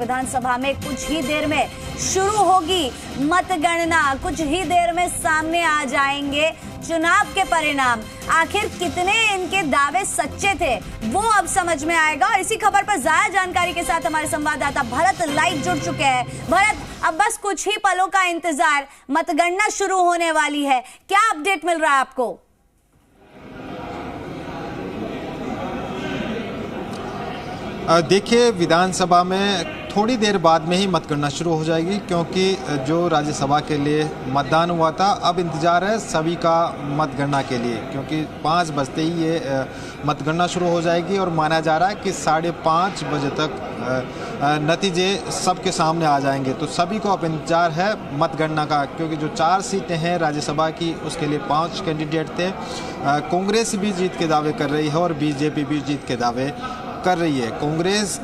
विधानसभा में कुछ ही देर में शुरू होगी मतगणना। कुछ ही देर में सामने आ जाएंगे चुनाव के परिणाम। आखिर कितने इनके दावे सच्चे थे वो अब समझ में आएगा। और इसी खबर पर ज्यादा जानकारी के साथ हमारे संवाददाता भरत लाइव जुड़ चुके हैं। भरत, अब बस कुछ ही पलों का इंतजार, मतगणना शुरू होने वाली है, क्या अपडेट मिल रहा है आपको? देखिए, विधानसभा में थोड़ी देर बाद में ही मतगणना शुरू हो जाएगी, क्योंकि जो राज्यसभा के लिए मतदान हुआ था अब इंतजार है सभी का मतगणना के लिए, क्योंकि 5 बजते ही ये मतगणना शुरू हो जाएगी और माना जा रहा है कि 5:30 बजे तक नतीजे सबके सामने आ जाएंगे। तो सभी को अब इंतजार है मतगणना का, क्योंकि जो 4 सीटें हैं राज्यसभा की उसके लिए 5 कैंडिडेट थे। कांग्रेस भी जीत के दावे कर रही है और बीजेपी भी जीत के दावे कर रही है। कांग्रेस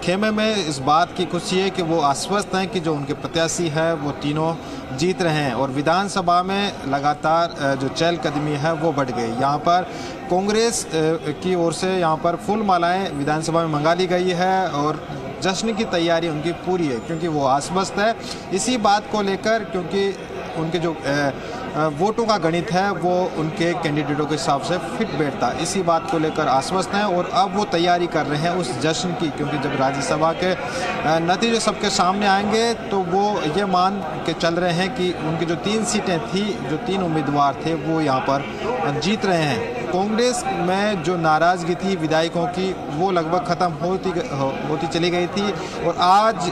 खेमे में इस बात की खुशी है कि वो आश्वस्त हैं कि जो उनके प्रत्याशी है वो तीनों जीत रहे हैं और विधानसभा में लगातार जो चहलकदमी है वो बढ़ गई। यहाँ पर कांग्रेस की ओर से यहाँ पर फूल मालाएं विधानसभा में मंगा ली गई है और जश्न की तैयारी उनकी पूरी है, क्योंकि वो आश्वस्त है इसी बात को लेकर, क्योंकि उनके जो वोटों का गणित है वो उनके कैंडिडेटों के हिसाब से फिट बैठता है। इसी बात को लेकर आश्वस्त हैं और अब वो तैयारी कर रहे हैं उस जश्न की, क्योंकि जब राज्यसभा के नतीजे सबके सामने आएंगे तो वो ये मान के चल रहे हैं कि उनकी जो 3 सीटें थी, जो 3 उम्मीदवार थे वो यहाँ पर जीत रहे हैं। कांग्रेस में जो नाराज़गी थी विधायकों की वो लगभग ख़त्म होती चली गई थी और आज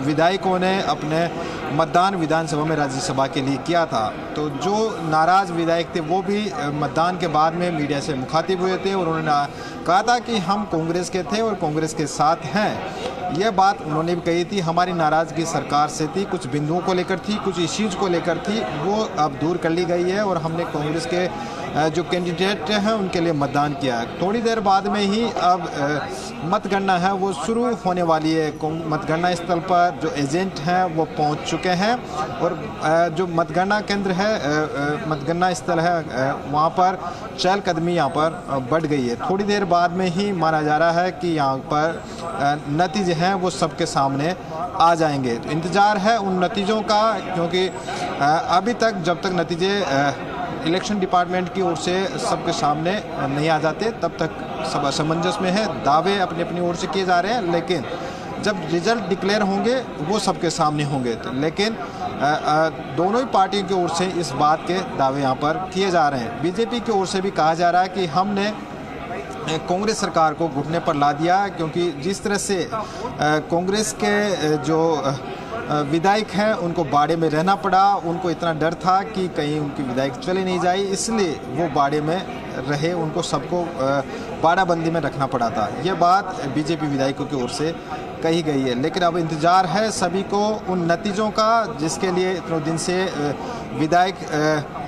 विधायकों ने अपने मतदान विधानसभा में राज्यसभा के लिए किया था। तो जो नाराज़ विधायक थे वो भी मतदान के बाद में मीडिया से मुखातिब हुए थे और उन्होंने कहा था कि हम कांग्रेस के थे और कांग्रेस के साथ हैं। यह बात उन्होंने भी कही थी। हमारी नाराज़गी सरकार से थी, कुछ बिंदुओं को लेकर थी, कुछ इश्यूज़ को लेकर थी, वो अब दूर कर ली गई है और हमने कांग्रेस के जो कैंडिडेट हैं उनके लिए मतदान किया है। थोड़ी देर बाद में ही अब मतगणना है वो शुरू होने वाली है। मतगणना स्थल पर जो एजेंट हैं वो पहुंच चुके हैं और जो मतगणना केंद्र है, मतगणना स्थल है, वहां पर चहलकदमी यहाँ पर बढ़ गई है। थोड़ी देर बाद में ही माना जा रहा है कि यहाँ पर नतीजे हैं वो सबके सामने आ जाएंगे। तो इंतज़ार है उन नतीजों का, क्योंकि अभी तक जब तक नतीजे इलेक्शन डिपार्टमेंट की ओर से सबके सामने नहीं आ जाते तब तक सब असमंजस में है। दावे अपनी अपनी ओर से किए जा रहे हैं, लेकिन जब रिजल्ट डिक्लेयर होंगे वो सबके सामने होंगे। तो लेकिन दोनों ही पार्टियों की ओर से इस बात के दावे यहाँ पर किए जा रहे हैं। बीजेपी की ओर से भी कहा जा रहा है कि हमने कांग्रेस सरकार को घुटने पर ला दिया, क्योंकि जिस तरह से कांग्रेस के जो विधायक हैं उनको बाड़े में रहना पड़ा, उनको इतना डर था कि कहीं उनकी विधायक चले नहीं जाए, इसलिए वो बाड़े में रहे, उनको सबको बाड़ाबंदी में रखना पड़ा था। ये बात बीजेपी विधायकों की ओर से कही गई है। लेकिन अब इंतज़ार है सभी को उन नतीजों का, जिसके लिए इतने दिन से विधायक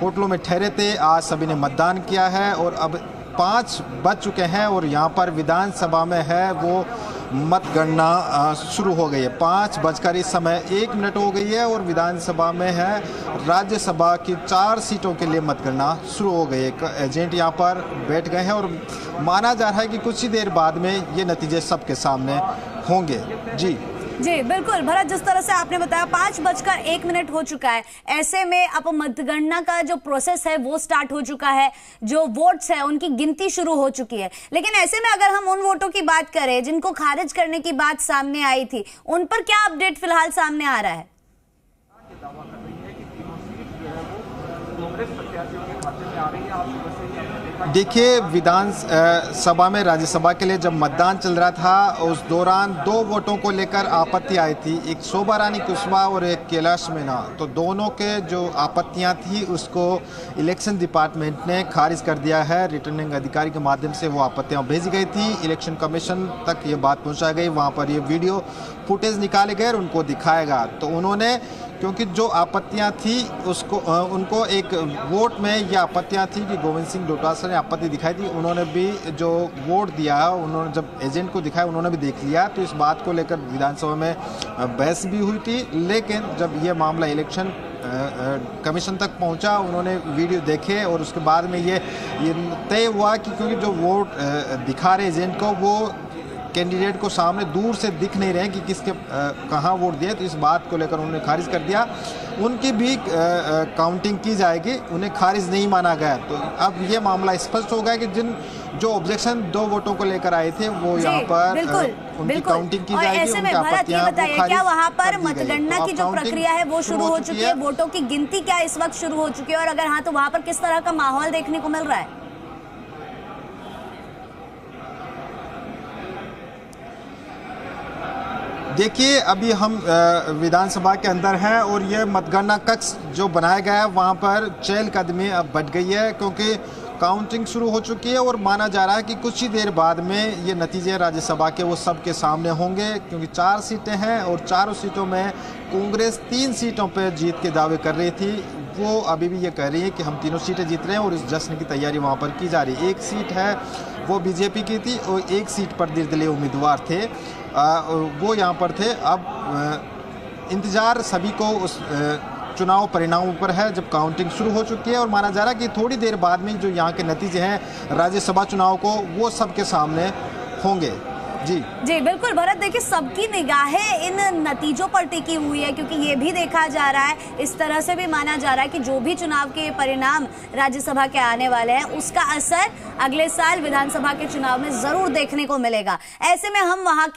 होटलों में ठहरे थे। आज सभी ने मतदान किया है और अब 5 बज चुके हैं और यहाँ पर विधानसभा में है वो मतगणना शुरू हो गई है। 5 बजकर इस समय 1 मिनट हो गई है और विधानसभा में है राज्यसभा की 4 सीटों के लिए मतगणना शुरू हो गई है। एजेंट यहाँ पर बैठ गए हैं और माना जा रहा है कि कुछ ही देर बाद में ये नतीजे सबके सामने होंगे। जी बिल्कुल भरत, जिस तरह से आपने बताया 5 बजकर 1 मिनट हो चुका है, ऐसे में अब मतगणना का जो प्रोसेस है वो स्टार्ट हो चुका है, जो वोट्स है उनकी गिनती शुरू हो चुकी है। लेकिन ऐसे में अगर हम उन वोटों की बात करें जिनको खारिज करने की बात सामने आई थी, उन पर क्या अपडेट फिलहाल सामने आ रहा है? देखिए, विधानसभा में राज्यसभा के लिए जब मतदान चल रहा था उस दौरान 2 वोटों को लेकर आपत्ति आई थी, एक शोभा रानी कुशवाहा और एक कैलाश मीणा। तो दोनों के जो आपत्तियां थी उसको इलेक्शन डिपार्टमेंट ने खारिज कर दिया है। रिटर्निंग अधिकारी के माध्यम से वो आपत्तियां भेजी गई थी, इलेक्शन कमीशन तक ये बात पहुंचा गई, वहां पर ये वीडियो फुटेज निकाले गए और उनको दिखाएगा। तो उन्होंने, क्योंकि जो आपत्तियां थी उसको उनको एक वोट में ये आपत्तियां थी कि गोविंद सिंह डोटासरा ने आपत्ति दिखाई थी, उन्होंने भी जो वोट दिया, उन्होंने जब एजेंट को दिखाया उन्होंने भी देख लिया। तो इस बात को लेकर विधानसभा में बहस भी हुई थी। लेकिन जब ये मामला इलेक्शन कमीशन तक पहुंचा, उन्होंने वीडियो देखे और उसके बाद में ये तय हुआ कि क्योंकि जो वोट दिखा रहे एजेंट को वो कैंडिडेट को सामने दूर से दिख नहीं रहे कि किसके कहाँ वोट दिए, तो इस बात को लेकर उन्होंने खारिज कर दिया। उनकी भी काउंटिंग की जाएगी, उन्हें खारिज नहीं माना गया। तो अब ये मामला स्पष्ट हो गया कि जो ऑब्जेक्शन 2 वोटों को लेकर आए थे वो यहाँ पर उनकी काउंटिंग की जाएगी। ऐसे में भरत ये बताइए, क्या वहाँ पर मतगणना की जो प्रक्रिया है वो शुरू हो चुकी है? वोटों की गिनती क्या इस वक्त शुरू हो चुकी है, और अगर हाँ तो वहाँ पर किस तरह का माहौल देखने को मिल रहा है? देखिए, अभी हम विधानसभा के अंदर हैं और ये मतगणना कक्ष जो बनाया गया है वहाँ पर चहलकदमी अब बढ़ गई है, क्योंकि काउंटिंग शुरू हो चुकी है और माना जा रहा है कि कुछ ही देर बाद में ये नतीजे राज्यसभा के वो सबके सामने होंगे, क्योंकि 4 सीटें हैं और चारों सीटों में कांग्रेस 3 सीटों पर जीत के दावे कर रही थी। वो अभी भी ये कह रही है कि हम 3 सीटें जीत रहे हैं और इस जश्न की तैयारी वहाँ पर की जा रही है। 1 सीट है वो बीजेपी की थी और 1 सीट पर निर्दलीय उम्मीदवार थे, वो यहाँ पर थे। अब इंतज़ार सभी को उस चुनाव परिणामों पर है जब काउंटिंग शुरू हो चुकी है, और माना जा रहा है कि थोड़ी देर बाद में जो यहाँ के नतीजे हैं राज्यसभा चुनाव को वो सबके सामने होंगे। जी बिल्कुल भरत, देखिए सबकी निगाहें इन नतीजों पर टिकी हुई है, क्योंकि ये भी देखा जा रहा है, इस तरह से भी माना जा रहा है कि जो भी चुनाव के परिणाम राज्यसभा के आने वाले हैं उसका असर अगले साल विधानसभा के चुनाव में जरूर देखने को मिलेगा। ऐसे में हम वहां